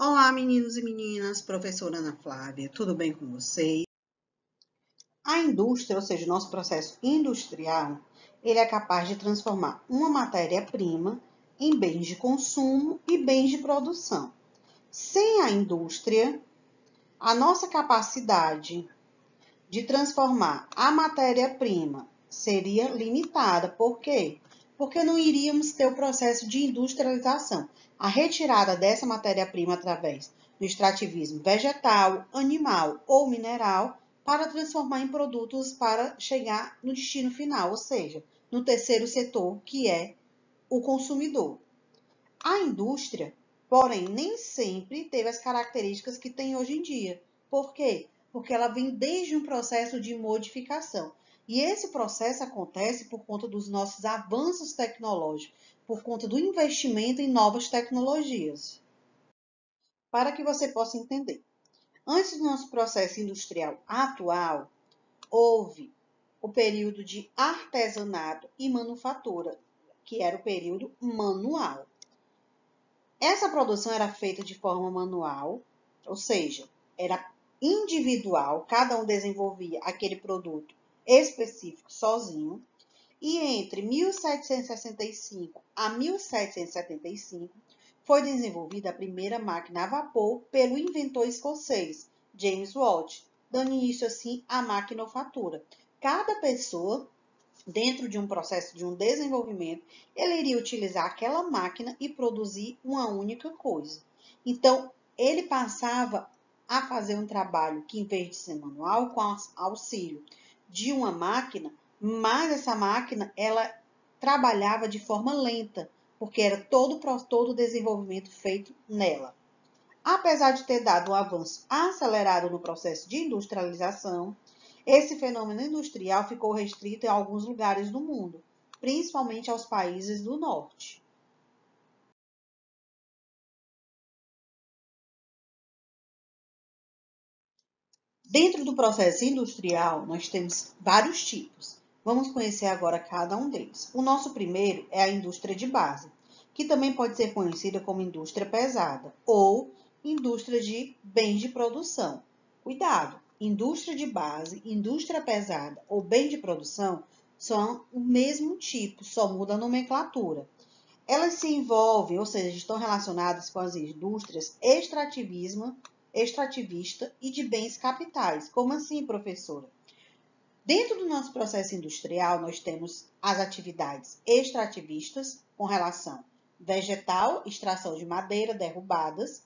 Olá, meninos e meninas, professora Ana Flávia, tudo bem com vocês? A indústria, ou seja, o nosso processo industrial, ele é capaz de transformar uma matéria-prima em bens de consumo e bens de produção. Sem a indústria, a nossa capacidade de transformar a matéria-prima seria limitada. Por quê? Porque não iríamos ter o processo de industrialização, a retirada dessa matéria-prima através do extrativismo vegetal, animal ou mineral, para transformar em produtos para chegar no destino final, ou seja, no terceiro setor, que é o consumidor. A indústria, porém, nem sempre teve as características que tem hoje em dia. Por quê? Porque ela vem desde um processo de modificação. E esse processo acontece por conta dos nossos avanços tecnológicos, por conta do investimento em novas tecnologias. Para que você possa entender, antes do nosso processo industrial atual, houve o período de artesanato e manufatura, que era o período manual. Essa produção era feita de forma manual, ou seja, era individual, cada um desenvolvia aquele produto específico sozinho. E entre 1765 a 1775 foi desenvolvida a primeira máquina a vapor pelo inventor escocês James Watt, dando início assim à maquinofatura. Cada pessoa, dentro de um processo de um desenvolvimento, ele iria utilizar aquela máquina e produzir uma única coisa. Então, ele passava a fazer um trabalho que, em vez de ser manual, com auxílio de uma máquina, mas essa máquina, ela trabalhava de forma lenta, porque era todo o desenvolvimento feito nela. Apesar de ter dado um avanço acelerado no processo de industrialização, esse fenômeno industrial ficou restrito em alguns lugares do mundo, principalmente aos países do norte. Dentro do processo industrial, nós temos vários tipos. Vamos conhecer agora cada um deles. O nosso primeiro é a indústria de base, que também pode ser conhecida como indústria pesada ou indústria de bens de produção. Cuidado! Indústria de base, indústria pesada ou bem de produção são o mesmo tipo, só muda a nomenclatura. Elas se envolvem, ou seja, estão relacionadas com as indústrias extrativista e de bens capitais. Como assim, professora? Dentro do nosso processo industrial, nós temos as atividades extrativistas, com relação vegetal, extração de madeira, derrubadas.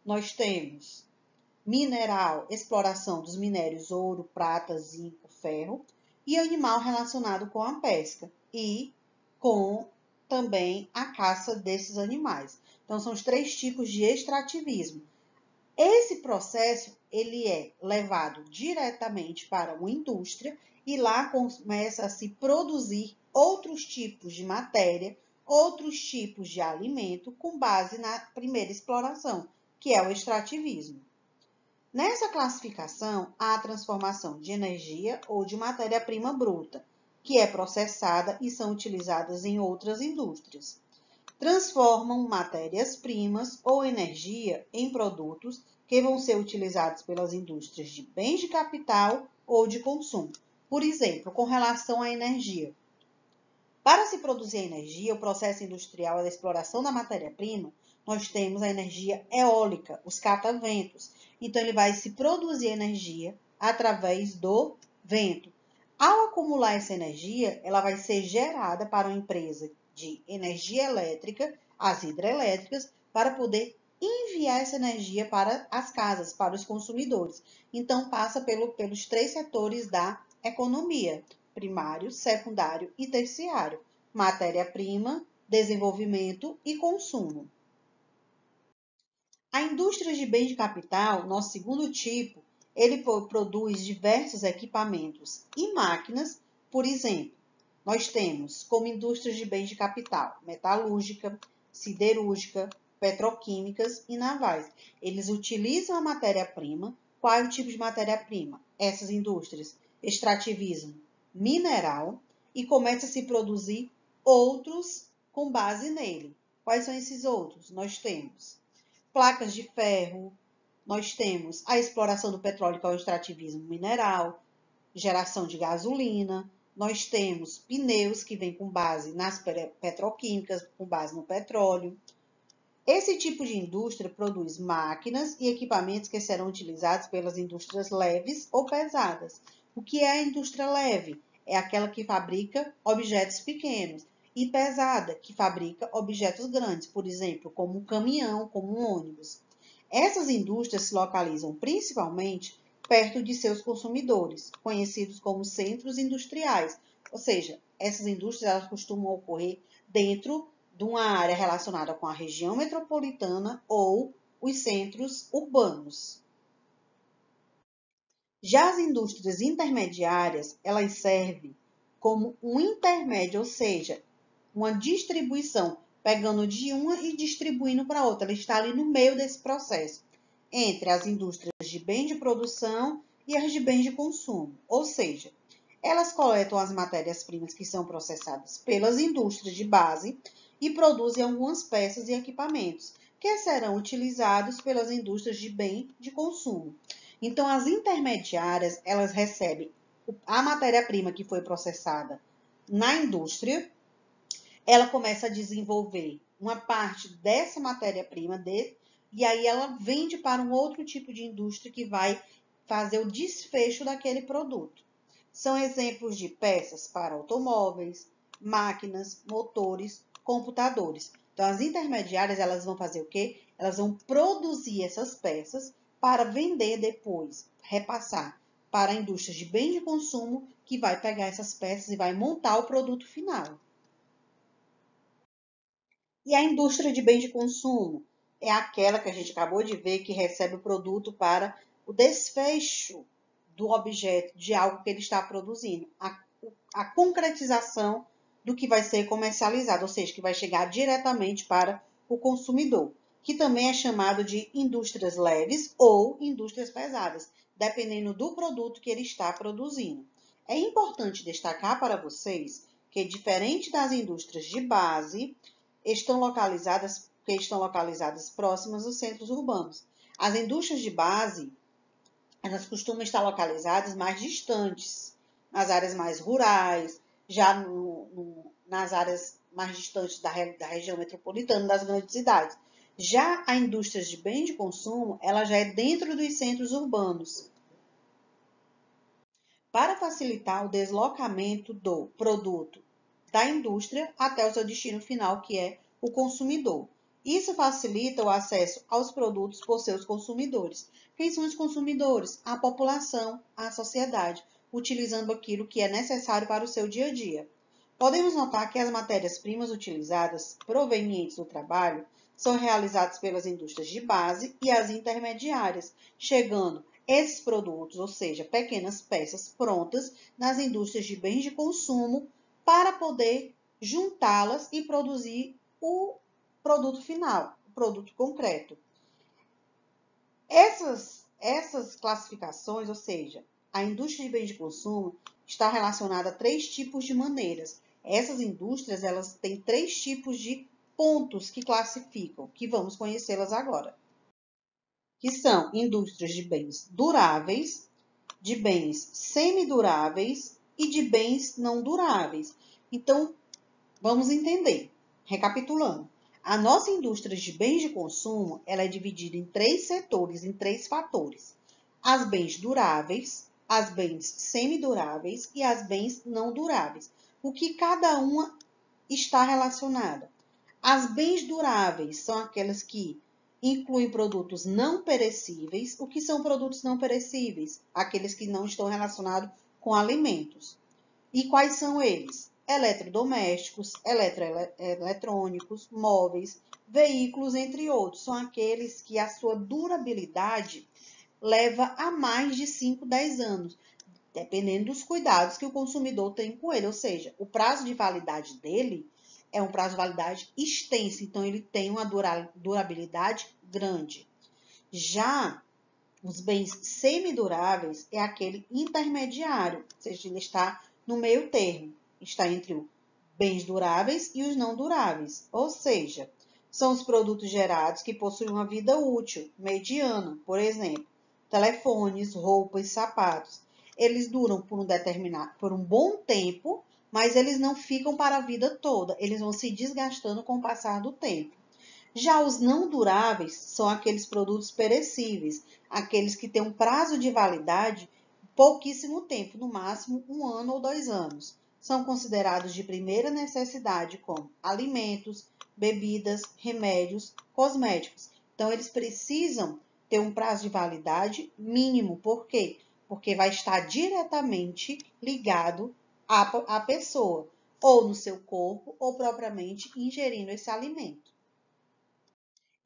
Nós temos mineral, exploração dos minérios ouro, prata, zinco, ferro. E animal relacionado com a pesca e com também a caça desses animais. Então, são os três tipos de extrativismo. Esse processo ele é levado diretamente para uma indústria e lá começa a se produzir outros tipos de matéria, outros tipos de alimento com base na primeira exploração, que é o extrativismo. Nessa classificação, há a transformação de energia ou de matéria-prima bruta, que é processada e são utilizadas em outras indústrias. Transformam matérias-primas ou energia em produtos que vão ser utilizados pelas indústrias de bens de capital ou de consumo. Por exemplo, com relação à energia. Para se produzir energia, o processo industrial é da exploração da matéria-prima, nós temos a energia eólica, os cataventos. Então, ele vai se produzir energia através do vento. Ao acumular essa energia, ela vai ser gerada para uma empresa de energia elétrica, as hidrelétricas, para poder enviar essa energia para as casas, para os consumidores. Então, passa pelos três setores da economia: primário, secundário e terciário: matéria-prima, desenvolvimento e consumo. A indústria de bens de capital, nosso segundo tipo, ele produz diversos equipamentos e máquinas. Por exemplo, nós temos como indústrias de bens de capital metalúrgica, siderúrgica, petroquímicas e navais. Eles utilizam a matéria-prima. Qual é o tipo de matéria-prima? Essas indústrias: extrativismo mineral, e começa a se produzir outros com base nele. Quais são esses outros? Nós temos placas de ferro, nós temos a exploração do petróleo, que é o extrativismo mineral, geração de gasolina, nós temos pneus que vêm com base nas petroquímicas, com base no petróleo. Esse tipo de indústria produz máquinas e equipamentos que serão utilizados pelas indústrias leves ou pesadas. O que é a indústria leve? É aquela que fabrica objetos pequenos, e pesada, que fabrica objetos grandes, por exemplo, como um caminhão, como um ônibus. Essas indústrias se localizam principalmente perto de seus consumidores, conhecidos como centros industriais. Ou seja, essas indústrias elas costumam ocorrer dentro de uma área relacionada com a região metropolitana ou os centros urbanos. Já as indústrias intermediárias, elas servem como um intermédio, ou seja, uma distribuição, pegando de uma e distribuindo para outra. Ela está ali no meio desse processo, entre as indústrias de bens de produção e as de bens de consumo. Ou seja, elas coletam as matérias-primas que são processadas pelas indústrias de base e produzem algumas peças e equipamentos que serão utilizados pelas indústrias de bem de consumo. Então, as intermediárias, elas recebem a matéria-prima que foi processada na indústria, ela começa a desenvolver uma parte dessa matéria-prima e aí ela vende para um outro tipo de indústria que vai fazer o desfecho daquele produto. São exemplos de peças para automóveis, máquinas, motores, computadores. Então, as intermediárias, elas vão fazer o quê? Elas vão produzir essas peças para vender depois, repassar para a indústria de bem de consumo, que vai pegar essas peças e vai montar o produto final. E a indústria de bem de consumo é aquela que a gente acabou de ver que recebe o produto para o desfecho do objeto, de algo que ele está produzindo, a concretização do que vai ser comercializado, ou seja, que vai chegar diretamente para o consumidor, que também é chamado de indústrias leves ou indústrias pesadas, dependendo do produto que ele está produzindo. É importante destacar para vocês que, diferente das indústrias de base, estão localizadas próximas dos centros urbanos. As indústrias de base, elas costumam estar localizadas mais distantes, nas áreas mais rurais, já nas áreas mais distantes da região metropolitana, das grandes cidades. Já a indústria de bem de consumo, ela já é dentro dos centros urbanos. Para facilitar o deslocamento do produto da indústria até o seu destino final, que é o consumidor. Isso facilita o acesso aos produtos por seus consumidores. Quem são os consumidores? A população, a sociedade, utilizando aquilo que é necessário para o seu dia a dia. Podemos notar que as matérias-primas utilizadas, provenientes do trabalho, são realizadas pelas indústrias de base e as intermediárias, chegando esses produtos, ou seja, pequenas peças prontas, nas indústrias de bens de consumo, para poder juntá-las e produzir o produto final, o produto concreto. Essas classificações, ou seja, a indústria de bens de consumo está relacionada a 3 tipos de maneiras. Essas indústrias, elas têm 3 tipos de pontos que classificam, que vamos conhecê-las agora. Que são indústrias de bens duráveis, de bens semiduráveis e de bens não duráveis. Então, vamos entender. Recapitulando, a nossa indústria de bens de consumo, ela é dividida em 3 setores, em 3 fatores. As bens duráveis, as bens semiduráveis e as bens não duráveis. O que cada uma está relacionada? As bens duráveis são aquelas que incluem produtos não perecíveis. O que são produtos não perecíveis? Aqueles que não estão relacionados com alimentos. E quais são eles? Eletrodomésticos, eletrônicos, móveis, veículos, entre outros. São aqueles que a sua durabilidade leva a mais de 5, 10 anos, dependendo dos cuidados que o consumidor tem com ele. Ou seja, o prazo de validade dele é um prazo de validade extenso, então ele tem uma durabilidade grande. Já os bens semiduráveis é aquele intermediário, ou seja, ele está no meio termo, está entre os bens duráveis e os não duráveis. Ou seja, São os produtos gerados que possuem uma vida útil mediana, por exemplo, telefones, roupas, sapatos. Eles duram por um bom tempo, mas eles não ficam para a vida toda. Eles vão se desgastando com o passar do tempo. Já os não duráveis são aqueles produtos perecíveis, aqueles que têm um prazo de validade pouquíssimo tempo, no máximo 1 ano ou 2 anos. São considerados de primeira necessidade, como alimentos, bebidas, remédios, cosméticos. Então, eles precisam ter um prazo de validade mínimo. Por quê? Porque vai estar diretamente ligado à pessoa, ou no seu corpo, ou propriamente ingerindo esse alimento.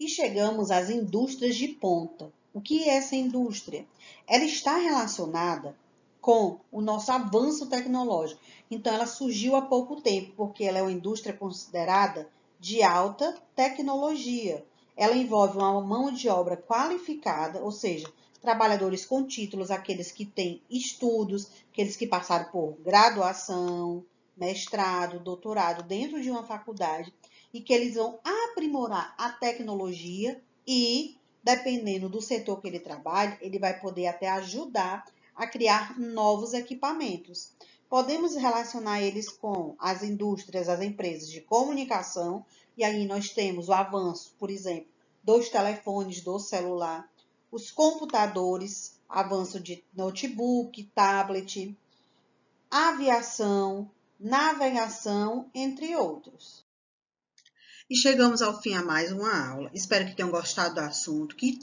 E chegamos às indústrias de ponta. O que é essa indústria? Ela está relacionada com o nosso avanço tecnológico. Então, ela surgiu há pouco tempo, porque ela é uma indústria considerada de alta tecnologia. Ela envolve uma mão de obra qualificada, ou seja, trabalhadores com títulos, aqueles que têm estudos, aqueles que passaram por graduação, mestrado, doutorado dentro de uma faculdade, e que eles vão aprimorar a tecnologia e, dependendo do setor que ele trabalha, ele vai poder até ajudar a criar novos equipamentos. Podemos relacionar eles com as indústrias, as empresas de comunicação, e aí nós temos o avanço, por exemplo, dos telefones, do celular, os computadores, avanço de notebook, tablet, aviação, navegação, entre outros. E chegamos ao fim a mais uma aula. Espero que tenham gostado do assunto, que